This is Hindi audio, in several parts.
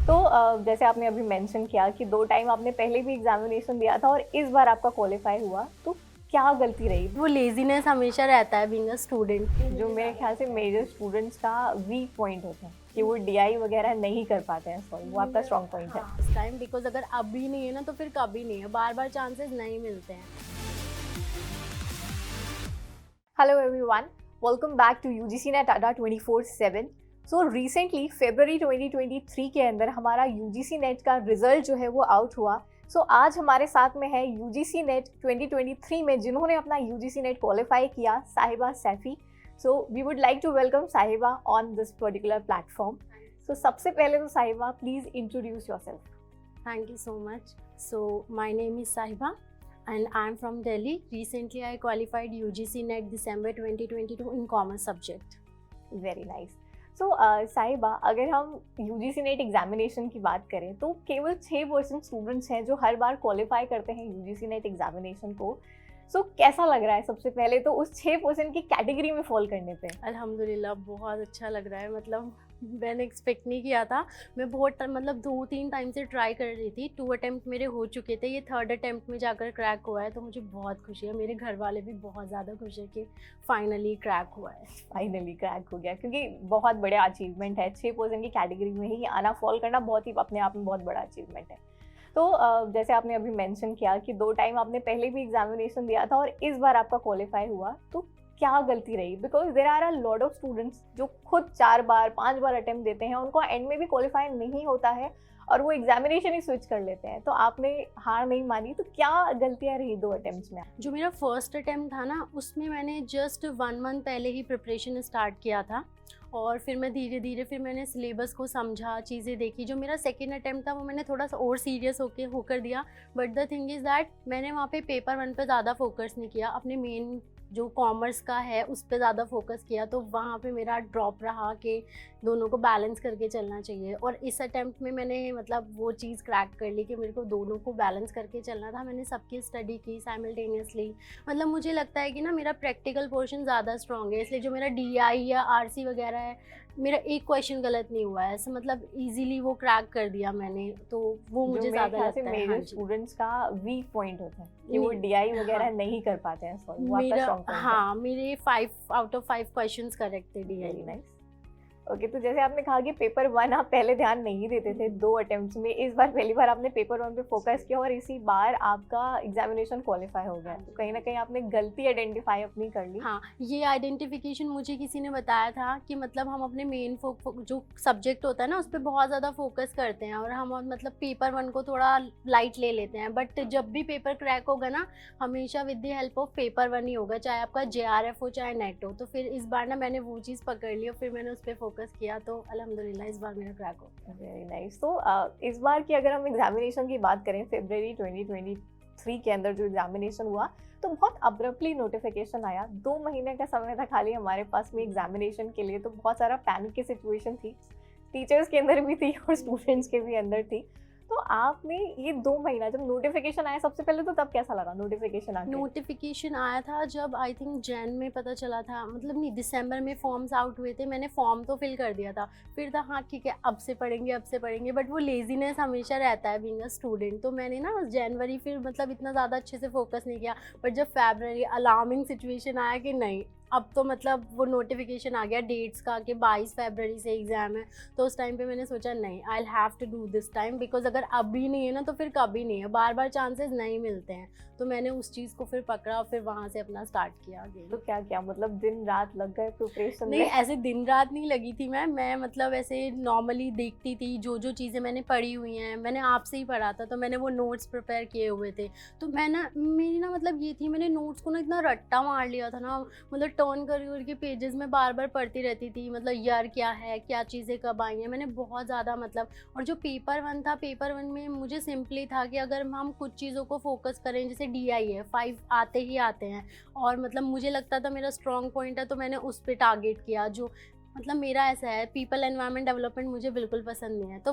तो जैसे आपने अभी मेंशन किया कि 2 टाइम आपने पहले भी एग्जामिनेशन दिया था और इस बार आपका क्वालिफाई हुआ, तो क्या गलती रही? वो लेजीनेस हमेशा रहता है बीइंग अ स्टूडेंट। जो मेरे ख्याल से मेजर स्टूडेंट्स का वीक पॉइंट होता है कि वो डीआई वगैरह नहीं कर पाते हैं सॉल्व, वो आपका स्ट्रॉन्ग पॉइंट है। हाँ, इस टाइम बिकॉज अगर अभी नहीं है ना तो फिर कभी नहीं है, बार बार चांसेस नहीं मिलते हैं। Hello everyone, welcome back to UGC NET Adda 24/7। So recently फरवरी 2023 के अंदर हमारा यूजीसी नेट का रिजल्ट जो है वो आउट हुआ। सो आज हमारे साथ में है यूजीसी नेट 2023 में जिन्होंने अपना यूजीसी नेट क्वालिफाई किया, Sahiba Saifi. So we would like to welcome Sahiba on this particular platform. So सबसे पहले तो Sahiba, please introduce yourself. Thank you so much. So my name is Sahiba and I'm from Delhi. Recently I qualified UGC NET December 2022 in commerce subject. Very nice. So Sahiba, अगर हम यूजीसी नेट एग्जामिनेशन की बात करें तो केवल 6% स्टूडेंट्स हैं जो हर बार क्वालिफाई करते हैं यूजीसी नेट एग्जामिनेशन को। सो कैसा लग रहा है सबसे पहले तो उस 6% की कैटेगरी में फॉल करने पे? अल्हम्दुलिल्लाह बहुत अच्छा लग रहा है। मतलब मैंने एक्सपेक्ट नहीं किया था। मैं बहुत मतलब 2-3 टाइम से ट्राई कर रही थी। 2 अटेम्प्ट मेरे हो चुके थे, ये 3rd अटेम्प्ट में जाकर क्रैक हुआ है, तो मुझे बहुत खुशी है। मेरे घर वाले भी बहुत ज़्यादा खुश है कि फाइनली क्रैक हुआ है। फाइनली क्रैक हो गया, क्योंकि बहुत बड़ा अचीवमेंट है 6% की कैटेगरी में ही आना, फॉल करना बहुत ही अपने आप में बहुत बड़ा अचीवमेंट है। तो जैसे आपने अभी मेंशन किया कि 2 टाइम आपने पहले भी एग्जामिनेशन दिया था और इस बार आपका क्वालिफाई हुआ, तो क्या गलती रही? Because there are a lot of students जो खुद 4 बार 5 बार अटेम्प्ट देते हैं, उनको एंड में भी क्वालिफाई नहीं होता है और वो एग्जामिनेशन ही स्विच कर लेते हैं। तो आपने हार नहीं मानी, तो क्या गलतियां रही 2 अटेम्प्ट्स में? जो मेरा फर्स्ट अटेम्प्ट था ना, उसमें मैंने जस्ट 1 मंथ पहले ही प्रिपरेशन स्टार्ट किया था और फिर मैं धीरे धीरे फिर मैंने सिलेबस को समझा, चीज़ें देखी। जो मेरा सेकेंड अटेम्प्ट था वो मैंने थोड़ा सा और सीरियस होकर दिया। But the thing is that मैंने वहाँ पे पेपर 1 पे ज़्यादा फोकस नहीं किया, अपने मेन जो कॉमर्स का है उस पर ज़्यादा फोकस किया, तो वहाँ पे मेरा ड्रॉप रहा कि दोनों को बैलेंस करके चलना चाहिए। और इस अटेम्प्ट में मैंने मतलब वो चीज़ क्रैक कर ली कि मेरे को दोनों को बैलेंस करके चलना था। मैंने सबकी स्टडी की साइमल्टेनियसली। मतलब मुझे लगता है कि ना मेरा प्रैक्टिकल पोर्शन ज़्यादा स्ट्रॉन्ग है, इसलिए जो मेरा डीआई या आरसी वगैरह है, मेरा एक क्वेश्चन गलत नहीं हुआ है। ऐसा मतलब इजीली वो क्रैक कर दिया मैंने, तो वो मुझे ज़्यादा लगता है। मेजर हाँ जी। स्टूडेंट्स का वीक पॉइंट होता है कि वो डीआई वगैरह हाँ, नहीं कर पाते हैं सॉल्व, वो आपका मेरा स्ट्रॉन्ग पॉइंट है। हाँ, मेरे 5 आउट ऑफ 5 क्वेश्चंस करेक्ट थे डीआई वेरी में। नाइस। ओके, तो जैसे आपने कहा कि पेपर 1 आप पहले ध्यान नहीं देते थे 2 अटेम्प्ट्स में, इस बार पहली बार आपने पेपर 1 पे फोकस किया और इसी बार आपका एग्जामिनेशन क्वालिफाई हो गया। तो कहीं ना कहीं आपने गलती आइडेंटिफाई अपनी कर ली। हाँ, ये आइडेंटिफिकेशन मुझे किसी ने बताया था कि मतलब हम अपने मेन जो सब्जेक्ट होता है ना उस पर बहुत ज़्यादा फोकस करते हैं और हम मतलब पेपर 1 को थोड़ा लाइट ले लेते हैं। बट जब भी पेपर क्रैक होगा ना, हमेशा with the help of paper 1 ही होगा, चाहे आपका जेआरएफ हो चाहे नेट हो। तो फिर इस बार ना मैंने वो चीज़ पकड़ ली और फिर मैंने उस पर फोकस किया, तो अल्हम्दुलिल्लाह इस बार मेरा क्रैक हो गया। Very nice. तो इस बार की अगर हम एग्जामिनेशन की बात करें, फरवरी 2023 के अंदर जो एग्जामिनेशन हुआ, तो बहुत अब्रप्टली नोटिफिकेशन आया। 2 महीने का समय था खाली हमारे पास में एग्जामिनेशन के लिए, तो बहुत सारा पैनिक की सिचुएशन थी, टीचर्स के अंदर भी थी और स्टूडेंट्स के भी अंदर थी। तो आपने ये 2 महीना जब नोटिफिकेशन आया सबसे पहले, तो तब कैसा लगा नोटिफिकेशन आके? नोटिफिकेशन आया था जब आई थिंक जैन में पता चला था, मतलब नहीं दिसंबर में फॉर्म्स आउट हुए थे। मैंने फॉर्म तो फिल कर दिया था, फिर था हाँ ठीक है अब से पढ़ेंगे, बट वो लेजीनेस हमेशा रहता है बीइंग अ स्टूडेंट। तो मैंने ना जनवरी फिर मतलब इतना ज़्यादा अच्छे से फोकस नहीं किया। बट जब फरवरी अलार्मिंग सिचुएशन आया कि नहीं अब तो मतलब वो नोटिफिकेशन आ गया डेट्स का कि 22 फरवरी से एग्ज़ाम है, तो उस टाइम पे मैंने सोचा नहीं, I will have to do this time, because अगर अभी नहीं है ना तो फिर कभी नहीं है, बार बार चांसेस नहीं मिलते हैं। तो मैंने उस चीज़ को फिर पकड़ा और फिर वहाँ से अपना स्टार्ट किया आगे। तो क्या मतलब दिन रात लग गए प्रिपरेशन नहीं, में? ऐसे दिन रात नहीं लगी थी मैं मतलब ऐसे नॉर्मली देखती थी जो चीज़ें मैंने पढ़ी हुई हैं, मैंने आपसे ही पढ़ा था, तो मैंने वो नोट्स प्रिपेयर किए हुए थे। तो मैं ना मेरी ना मतलब ये थी, मैंने नोट्स को ना इतना रट्टा मार लिया था ना, मतलब टर्न करके पेजेस में बार बार पढ़ती रहती थी, मतलब ईयर क्या है, क्या चीज़ें कब आई हैं, मैंने बहुत ज़्यादा मतलब। और जो पेपर 1 था, पेपर 1 में मुझे सिंपली था कि अगर हम कुछ चीज़ों को फोकस करें, जैसे डीआई है 5 आते ही आते हैं और मतलब मुझे लगता था मेरा स्ट्रॉन्ग पॉइंट है, तो मैंने उस पर टारगेट किया। जो मतलब मेरा ऐसा है, पीपल एनवायरनमेंट डेवलपमेंट मुझे बिल्कुल पसंद नहीं है, तो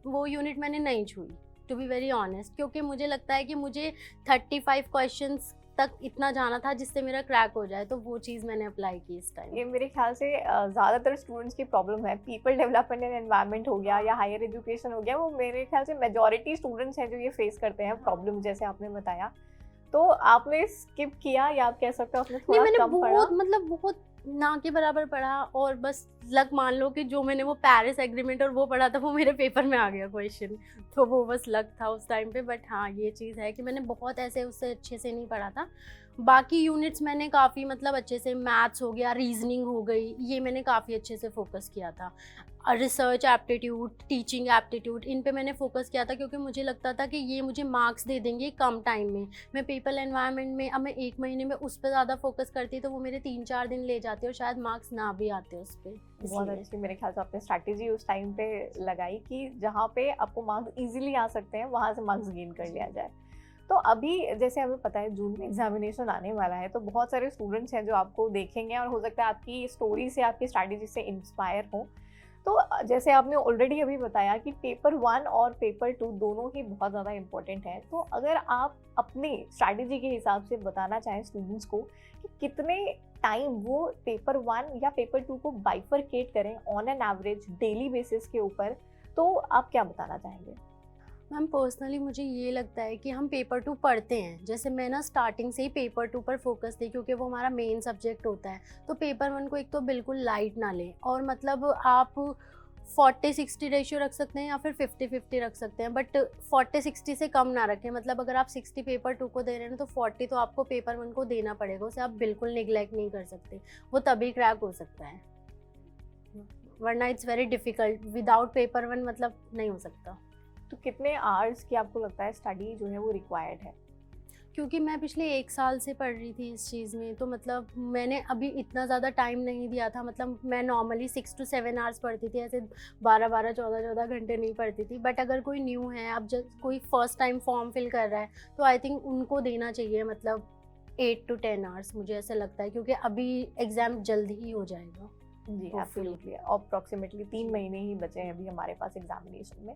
वो यूनिट मैंने नहीं छुई, टू बी वेरी ऑनेस्ट, क्योंकि मुझे लगता है कि मुझे 35 क्वेश्चंस तक इतना जाना था जिससे मेरा क्रैक हो जाए, तो वो चीज़ मैंने अप्लाई की इस टाइम। ये मेरे ख्याल से ज़्यादातर स्टूडेंट्स की प्रॉब्लम है, पीपल डेवलपमेंट एंड एनवायरनमेंट हो गया या हायर एजुकेशन हो गया, वो मेरे ख्याल से मेजॉरिटी स्टूडेंट्स हैं जो ये फेस करते हैं प्रॉब्लम, जैसे आपने बताया। तो आपने स्किप किया या आप कह सकते हो आपने नहीं, थोड़ा मैंने कम पढ़ा? बहुत मतलब बहुत ना के बराबर पढ़ा, और बस लक मान लो कि जो मैंने वो पेरिस एग्रीमेंट और वो पढ़ा था वो मेरे पेपर में आ गया क्वेश्चन, तो वो बस लक था उस टाइम पे। बट हाँ, ये चीज़ है कि मैंने बहुत ऐसे उससे अच्छे से नहीं पढ़ा था। बाकी यूनिट्स मैंने काफ़ी मतलब अच्छे से, मैथ्स हो गया, रीजनिंग हो गई, ये मैंने काफ़ी अच्छे से फोकस किया था। रिसर्च एप्टीट्यूड, टीचिंग एप्टीट्यूड, इन पे मैंने फोकस किया था, क्योंकि मुझे लगता था कि ये मुझे मार्क्स दे देंगे कम टाइम में। मैं पीपल एनवायरनमेंट में अब मैं 1 महीने में उस पर ज़्यादा फोकस करती तो वो मेरे 3-4 दिन ले जाते और शायद मार्क्स ना भी आते उस पर। बहुत अच्छी मेरे ख्याल से आपने स्ट्रैटेजी उस टाइम पे लगाई कि जहाँ पे आपको मार्क्स इजीली आ सकते हैं वहाँ से मार्क्स गेन कर लिया जाए। तो अभी जैसे हमें पता है जून में एग्जामिनेशन आने वाला है, तो बहुत सारे स्टूडेंट्स हैं जो आपको देखेंगे और हो सकता है आपकी स्टोरी से, आपकी स्ट्रैटेजी से इंस्पायर हो। तो जैसे आपने ऑलरेडी अभी बताया कि पेपर 1 और पेपर 2 दोनों ही बहुत ज़्यादा इम्पोर्टेंट है, तो अगर आप अपनी स्ट्रैटेजी के हिसाब से बताना चाहें स्टूडेंट्स को कि कितने टाइम वो पेपर 1 या पेपर 2 को बाइफरकेट करें on an average daily basis के ऊपर, तो आप क्या बताना चाहेंगे? मैम, पर्सनली मुझे ये लगता है कि हम पेपर 2 पढ़ते हैं, जैसे मैं ना स्टार्टिंग से ही पेपर 2 पर फोकस थी, क्योंकि वो हमारा मेन सब्जेक्ट होता है। तो पेपर 1 को एक तो बिल्कुल लाइट ना लें, और मतलब आप 40-60 रेशियो रख सकते हैं या फिर 50-50 रख सकते हैं, बट 40-60 से कम ना रखें। मतलब अगर आप 60 पेपर 2 को दे रहे हैं तो 40 तो आपको पेपर 1 को देना पड़ेगा, उसे आप बिल्कुल निगलेक्ट नहीं कर सकते, वो तभी क्रैक हो सकता है, वरना it's very difficult. Without paper 1 मतलब नहीं हो सकता। तो कितने आवर्स की आपको लगता है स्टडी जो है वो रिक्वायर्ड है? क्योंकि मैं पिछले 1 साल से पढ़ रही थी इस चीज़ में, तो मतलब मैंने अभी इतना ज़्यादा टाइम नहीं दिया था। मतलब मैं नॉर्मली 6 to 7 आवर्स पढ़ती थी, ऐसे 12-12, 14-14 घंटे नहीं पढ़ती थी। बट अगर कोई न्यू है, अब जब कोई फर्स्ट टाइम फॉर्म फिल कर रहा है, तो आई थिंक उनको देना चाहिए मतलब 8 to 10 आवर्स, मुझे ऐसा लगता है, क्योंकि अभी एग्ज़ाम जल्दी ही हो जाएगा। जी, Hopefully. एब्सोल्युटली। अप्रॉक्सीमेटली 3 महीने ही बचे हैं अभी हमारे पास एग्जामिनेशन में।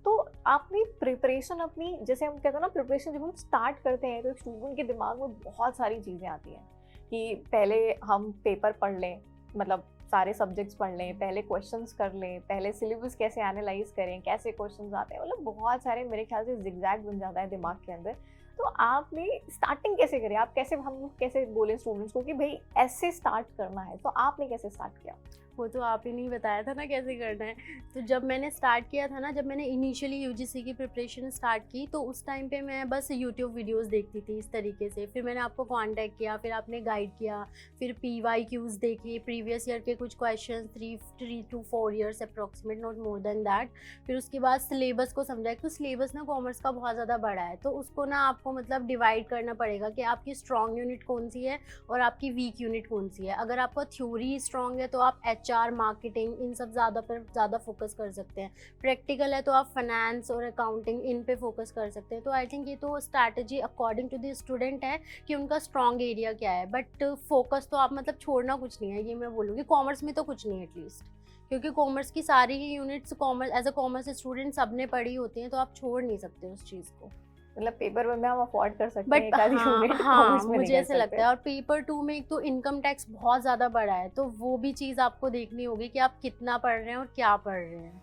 तो आपने प्रिपरेशन अपनी, जैसे हम कहते हैं ना, प्रिपरेशन जब हम स्टार्ट करते हैं तो एक स्टूडेंट के दिमाग में बहुत सारी चीज़ें आती हैं कि पहले हम पेपर पढ़ लें, मतलब सारे सब्जेक्ट्स पढ़ लें, पहले क्वेश्चंस कर लें, पहले सिलेबस कैसे एनालाइज करें, कैसे क्वेश्चंस आते हैं, मतलब बहुत सारे मेरे ख्याल से जिगजैग बन जाता है दिमाग के अंदर। तो आपने स्टार्टिंग कैसे करी? आप कैसे, हम कैसे बोले स्टूडेंट्स को कि भाई ऐसे स्टार्ट करना है, तो आपने कैसे स्टार्ट किया? वो तो आप ही नहीं बताया था ना कैसे करना है। तो जब मैंने स्टार्ट किया था ना, जब मैंने इनिशियली यूजीसी की प्रिपरेशन स्टार्ट की, तो उस टाइम पे मैं बस यूट्यूब वीडियोस देखती थी इस तरीके से। फिर मैंने आपको कांटेक्ट किया, फिर आपने गाइड किया, फिर PYQs देखे, प्रीवियस ईयर के कुछ question, 3 to 4 years approximate, not more than that. फिर उसके बाद सिलेबस को समझा, तो सिलेबस ना कॉमर्स का बहुत ज़्यादा बड़ा है, तो उसको ना आपको मतलब डिवाइड करना पड़ेगा कि आपकी स्ट्रॉन्ग यूनिट कौन सी है और आपकी वीक यूनिट कौन सी है। अगर आपका थ्योरी स्ट्रॉन्ग है तो आप HR, मार्केटिंग, इन सब ज़्यादा फोकस कर सकते हैं। प्रैक्टिकल है तो आप फाइनेंस और अकाउंटिंग, इन पे फोकस कर सकते हैं। तो आई थिंक ये तो strategy according to the student है कि उनका स्ट्रॉन्ग एरिया क्या है, बट फोकस तो आप मतलब छोड़ना कुछ नहीं है, ये मैं बोलूँगी। कॉमर्स में तो कुछ नहीं है एटलीस्ट, क्योंकि कॉमर्स की सारी ही units commerce as a commerce student सबने पढ़ी होती हैं, तो आप छोड़ नहीं सकते उस चीज़ को। मतलब पेपर 1 में हम अफोर्ड कर सकते हैं बट एक आधी यूनिट, हाँ, कॉमर्स में नहीं मुझे कर ऐसे लगता सकते। है। और पेपर 2 में एक तो इनकम टैक्स बहुत ज़्यादा बड़ा है, तो वो भी चीज़ आपको देखनी होगी कि आप कितना पढ़ रहे हैं और क्या पढ़ रहे हैं।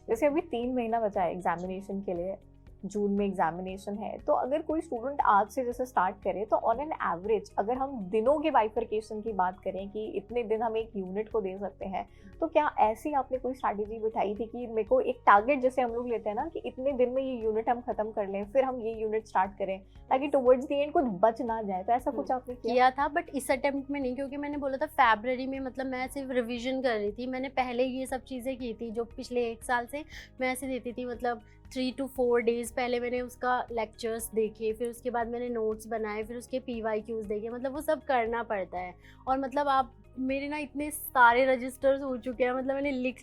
जैसे अभी 3 महीना बचा है एग्जामिनेशन के लिए, जून में एग्जामिनेशन है, तो अगर कोई स्टूडेंट आज से जैसे स्टार्ट करे, तो ऑन एन एवरेज अगर हम दिनों के बाइफरकेशन की बात करें कि इतने दिन हम एक यूनिट को दे सकते हैं, तो क्या ऐसी आपने कोई स्ट्रैटेजी बिठाई थी कि मेरे को एक टारगेट, जैसे हम लोग लेते हैं ना कि इतने दिन में ये यूनिट हम खत्म कर लें, फिर हम ये यूनिट स्टार्ट करें, ताकि टुवर्ड्स द एंड कुछ बच ना जाए, तो ऐसा कुछ आपने किया था, बट इस अटेम्प्ट में नहीं, क्योंकि मैंने बोला था फरवरी में, मतलब मैं सिर्फ रिवीजन कर रही थी। मैंने पहले ये सब चीज़ें की थी जो पिछले 1 साल से मैं ऐसे देती थी। मतलब 3 to 4 डेज़ पहले मैंने उसका लेक्चर्स देखे, फिर उसके बाद मैंने नोट्स बनाए, फिर उसके PYQs देखे, मतलब वो सब करना पड़ता है। और मतलब आप मेरे ना इतने सारे रजिस्टर्स हो चुके हैं, मतलब मैंने लिख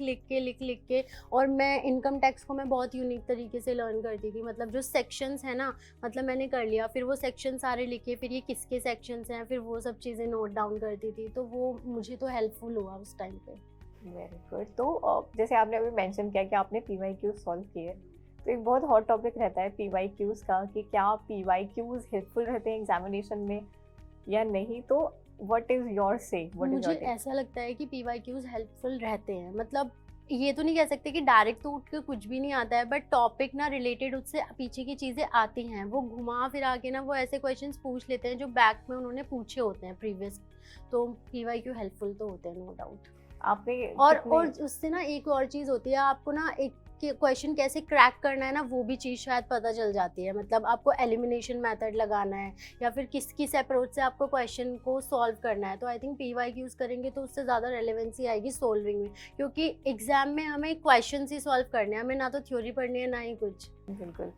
के, और मैं इनकम टैक्स को मैं बहुत यूनिक तरीके से लर्न करती थी। मतलब जो सेक्शंस है ना, मतलब मैंने कर लिया, फिर वो सेक्शन सारे लिखे, फिर ये किसके सेक्शंस हैं, फिर वो सब चीज़ें नोट डाउन करती थी, तो वो मुझे तो हेल्पफुल हुआ उस टाइम पे। Very good. तो जैसे आपने अभी मेंशन किया कि आपने PYQ सॉल्व किए, तो तो एक बहुत हॉट टॉपिक रहता है PYQs का कि क्या PYQs हेल्पफुल रहते हैं एग्जामिनेशन में या नहीं, तो व्हाट इज योर से, व्हाट इज मुझे योर ऐसा लगता है कि PYQs हेल्पफुल रहते हैं, मतलब ये तो नहीं कह सकते कि डायरेक्ट तो उठ के कुछ भी नहीं आता है, बट टॉपिक ना रिलेटेड उससे पीछे की चीज़ें आती हैं, वो घुमा फिरा के ना वो ऐसे क्वेश्चंस पूछ लेते हैं जो बैक में उन्होंने पूछे होते हैं प्रीवियस, तो PYQ हेल्पफुल तो होते हैं, नो डाउट। आपने और उससे ना एक और चीज़ होती है, आपको ना एक क्वेश्चन कैसे क्रैक करना है ना, वो भी चीज़ शायद पता चल जाती है, मतलब आपको एलिमिनेशन मेथड लगाना है या फिर किस किस अप्रोच से आपको क्वेश्चन को सॉल्व करना है, तो आई थिंक PYQs करेंगे तो उससे ज़्यादा रेलेवेंसी आएगी सॉल्विंग में, क्योंकि एग्जाम में हमें क्वेश्चन ही सॉल्व करने हैं, हमें ना तो थ्योरी पढ़नी है ना ही कुछ। बिल्कुल।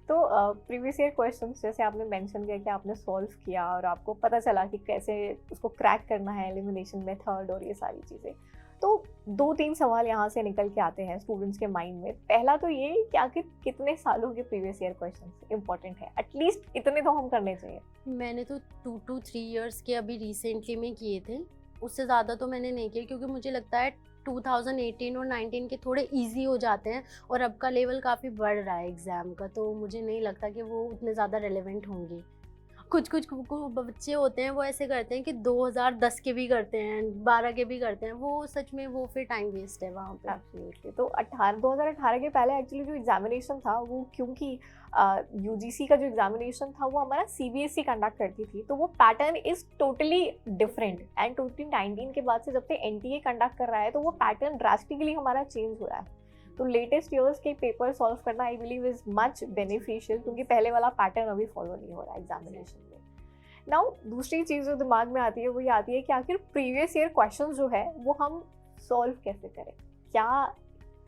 तो प्रीवियस ईयर क्वेश्चंस जैसे आपने मेंशन किया कि आपने सॉल्व किया और आपको पता चला कि कैसे उसको क्रैक करना है, एलिमिनेशन मेथड और ये सारी चीज़ें, तो 2-3 सवाल यहाँ से निकल के आते हैं स्टूडेंट्स के माइंड में। पहला तो ये कि आखिर कितने सालों के प्रीवियस ईयर क्वेश्चंस इंपॉर्टेंट है, एटलीस्ट इतने तो हम करने चाहिए। मैंने तो 2 to 3 इयर्स के अभी रिसेंटली में किए थे, उससे ज़्यादा तो मैंने नहीं किया, क्योंकि मुझे लगता है 2018 और 19 के थोड़े इजी हो जाते हैं और अब का लेवल काफ़ी बढ़ रहा है एग्ज़ाम का, तो मुझे नहीं लगता कि वो उतने ज़्यादा रेलेवेंट होंगे। कुछ कुछ बच्चे होते हैं वो ऐसे करते हैं कि 2010 के भी करते हैं, 12 के भी करते हैं, वो सच में वो फिर टाइम वेस्ट है वहाँ पे। एब्सोल्युटली। तो 2018 के पहले एक्चुअली जो एग्जामिनेशन था वो, क्योंकि UGC का जो एग्जामिनेशन था वो हमारा CBSE कंडक्ट करती थी, तो वो pattern is totally different, and 2019 के बाद से जब से NTA कंडक्ट कर रहा है तो वो पैटर्न ड्रास्टिकली हमारा चेंज हो रहा है। तो लेटेस्ट ईयर्स के पेपर सॉल्व करना I believe is much beneficial, क्योंकि पहले वाला पैटर्न अभी फॉलो नहीं हो रहा है एग्जामिनेशन में। नाउ दूसरी चीज़ जो दिमाग में आती है वो ये आती है कि आखिर प्रीवियस ईयर क्वेश्चन जो है वो हम सॉल्व कैसे करें। क्या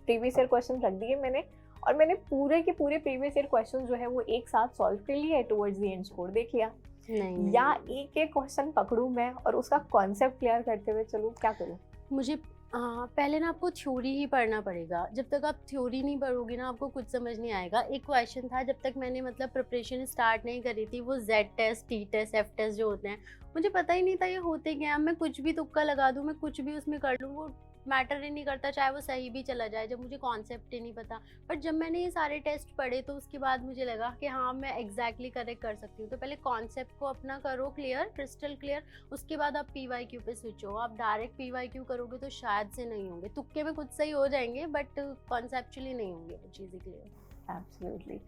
प्रीवियस ईयर क्वेश्चन रख दिए मैंने और मैंने पूरे के पूरे प्रीवियस ईयर क्वेश्चन जो है वो एक साथ सॉल्व कर लिए, टुवर्ड्स द एंड स्कोर देख लिया, नहीं, या एक एक क्वेश्चन पकड़ूं मैं और उसका कॉन्सेप्ट क्लियर करते हुए चलूं, क्या करूं? मुझे पहले ना आपको थ्योरी ही पढ़ना पड़ेगा, जब तक आप थ्योरी नहीं पढ़ोगे ना आपको कुछ समझ नहीं आएगा। एक क्वेश्चन था, जब तक मैंने मतलब प्रिपरेशन स्टार्ट नहीं करी थी, वो Z test, T test, F test जो होते हैं, मुझे पता ही नहीं था ये होते क्या हैं। मैं कुछ भी तुक्का लगा दूँ, मैं कुछ भी उसमें कर लूँ, वो मैटर ही नहीं करता, चाहे वो सही भी चला जाए, जब मुझे कॉन्सेप्ट ही नहीं पता। बट जब मैंने ये सारे टेस्ट पढ़े तो उसके बाद मुझे लगा कि हाँ मैं एग्जैक्टली करेक्ट कर सकती हूँ। तो पहले कॉन्सेप्ट को अपना करो क्लियर, क्रिस्टल क्लियर, उसके बाद आप PYQ पे स्विच हो। आप डायरेक्ट PYQ करोगे तो शायद से नहीं होंगे, तुक्के में कुछ सही हो जाएंगे बट कॉन्सेप्चुअली नहीं होंगे वो चीज़ें क्लियर। एब्सोल्युटली।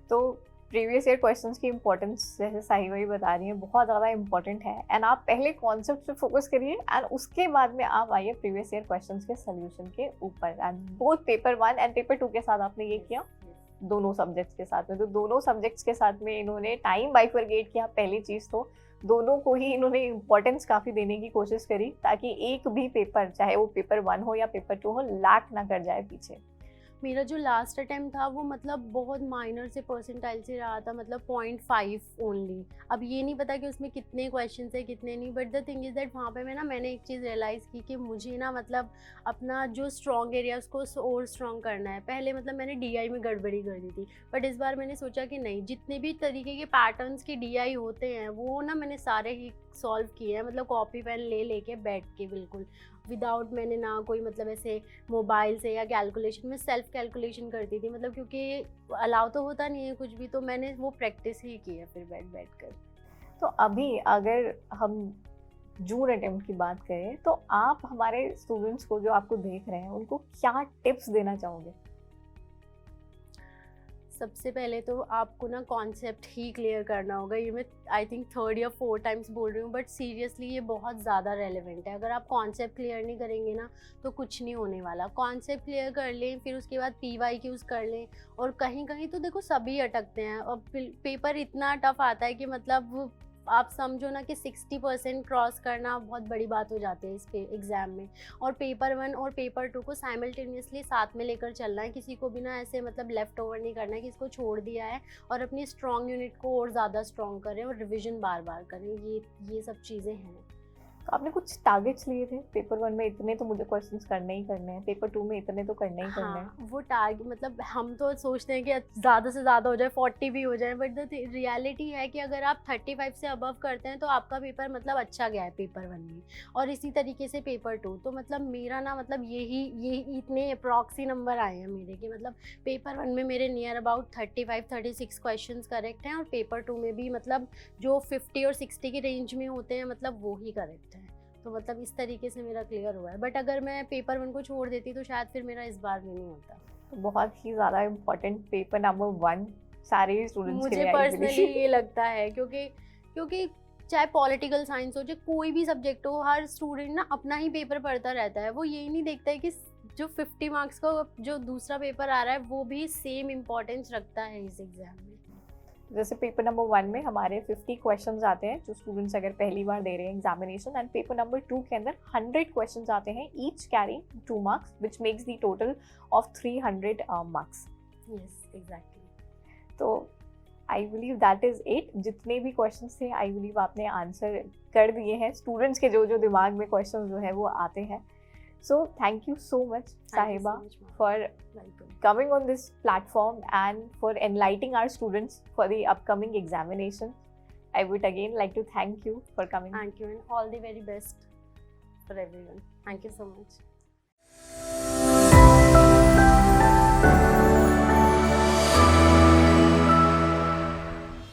तो प्रीवियस ईयर क्वेश्चंस की इंपॉर्टेंस जैसे साही भाई बता रही हैं बहुत ज़्यादा इंपॉर्टेंट है, एंड आप पहले कॉन्सेप्ट पे फोकस करिए एंड उसके बाद में आप आइए प्रीवियस ईयर क्वेश्चंस के सोल्यूशन के ऊपर। And both paper 1 and paper 2 के साथ आपने ये किया, दोनों सब्जेक्ट्स के साथ में। तो दोनों सब्जेक्ट्स के साथ में इन्होंने टाइम बाइफरगेट किया, पहली चीज़ तो दोनों को ही इन्होंने इंपॉर्टेंस काफ़ी देने की कोशिश करी, ताकि एक भी पेपर, चाहे वो पेपर 1 हो या पेपर 2 हो, लैक ना कर जाए पीछे। मेरा जो लास्ट अटेम्प्ट था वो मतलब बहुत माइनर से परसेंटाइल से रहा था, मतलब 0.5 ओनली। अब ये नहीं पता कि उसमें कितने क्वेश्चन है कितने नहीं, but the thing is that वहाँ पे मैंने एक चीज़ रियलाइज़ की कि मुझे ना मतलब अपना जो स्ट्रॉन्ग एरिया उसको और स्ट्रॉन्ग करना है। पहले मतलब मैंने DI में गड़बड़ी कर दी थी, बट इस बार मैंने सोचा कि नहीं, जितने भी तरीके के पैटर्न्स के DI होते हैं वो ना मैंने सारे ही सॉल्व किए हैं, मतलब कॉपी पेन लेके बैठ के बिल्कुल विदाउट, मैंने ना कोई मतलब ऐसे मोबाइल से या कैलकुलेशन में सेल्फ कैलकुलेशन करती थी, मतलब क्योंकि अलाउ तो होता नहीं है कुछ भी, तो मैंने वो प्रैक्टिस ही की है फिर बैठ कर। तो अभी अगर हम जून अटेम्प्ट की बात करें तो आप हमारे स्टूडेंट्स को जो आपको देख रहे हैं उनको क्या टिप्स देना चाहोगे? सबसे पहले तो आपको ना कॉन्सेप्ट ही क्लियर करना होगा। ये मैं आई थिंक 3rd या 4th टाइम्स बोल रही हूँ, बट सीरियसली ये बहुत ज़्यादा रेलेवेंट है। अगर आप कॉन्सेप्ट क्लियर नहीं करेंगे ना तो कुछ नहीं होने वाला। कॉन्सेप्ट क्लियर कर लें, फिर उसके बाद PYQs कर लें, और कहीं कहीं तो देखो सभी अटकते हैं, और पेपर इतना टफ आता है कि मतलब आप समझो ना कि 60% क्रॉस करना बहुत बड़ी बात हो जाती है इस एग्ज़ाम में। और पेपर 1 और पेपर 2 को साइमल्टेनियसली साथ में लेकर चलना है, किसी को भी ना ऐसे मतलब लेफ़्ट ओवर नहीं करना है कि इसको छोड़ दिया है, और अपनी स्ट्रॉन्ग यूनिट को और ज़्यादा स्ट्रॉन्ग करें और रिविज़न बार बार करें। ये सब चीज़ें हैं। आपने कुछ टारगेट्स लिए थे पेपर 1 में, इतने तो मुझे क्वेश्चंस करने ही करने हैं, पेपर 2 में इतने तो करने ही करने हैं? हाँ, वो टारगेट मतलब हम तो सोचते हैं कि ज़्यादा से ज़्यादा हो जाए, 40 भी हो जाए, बट द रियलिटी है कि अगर आप 35 से अबव करते हैं तो आपका पेपर मतलब अच्छा गया है पेपर 1 में, और इसी तरीके से पेपर 2। तो मतलब मेरा ना मतलब यही इतने अप्रॉक्सी नंबर आए हैं मेरे कि मतलब पेपर 1 में मेरे नियर अबाउट 35-36 क्वेश्चंस करेक्ट हैं, और पेपर 2 में भी मतलब जो 50 और 60 के रेंज में होते हैं मतलब वो ही करेक्ट है। तो मतलब इस तरीके से मेरा क्लियर हुआ है, बट अगर मैं पेपर 1 को छोड़ देती तो शायद फिर मेरा इस बार भी नहीं होता। तो बहुत ही ज़्यादा इम्पोर्टेंट पेपर नंबर 1 सारे स्टूडेंट्स के मुझे लिए पर्सनली ये लगता है, क्योंकि चाहे पॉलिटिकल साइंस हो, चाहे कोई भी सब्जेक्ट हो, हर स्टूडेंट ना अपना ही पेपर पढ़ता रहता है। वो यही नहीं देखता है कि जो 50 मार्क्स का जो दूसरा पेपर आ रहा है वो भी सेम इम्पोर्टेंस रखता है इस एग्जाम में। जैसे पेपर नंबर 1 में हमारे 50 क्वेश्चंस आते हैं जो स्टूडेंट्स अगर पहली बार दे रहे हैं एग्जामिनेशन, एंड पेपर नंबर 2 के अंदर 100 क्वेश्चंस आते हैं, each carry 2 marks which makes the total of 300 marks. Yes, exactly. तो I believe that is it. जितने भी क्वेश्चंस थे आई बिलीव आपने आंसर कर दिए हैं, स्टूडेंट्स के जो जो दिमाग में क्वेश्चंस जो है वो आते हैं। So thank you so much, Sahiba, for coming on this platform and for enlightening our students for the upcoming examination. I would again like to thank you for coming. Thank you, and all the very best for everyone. Thank you so much.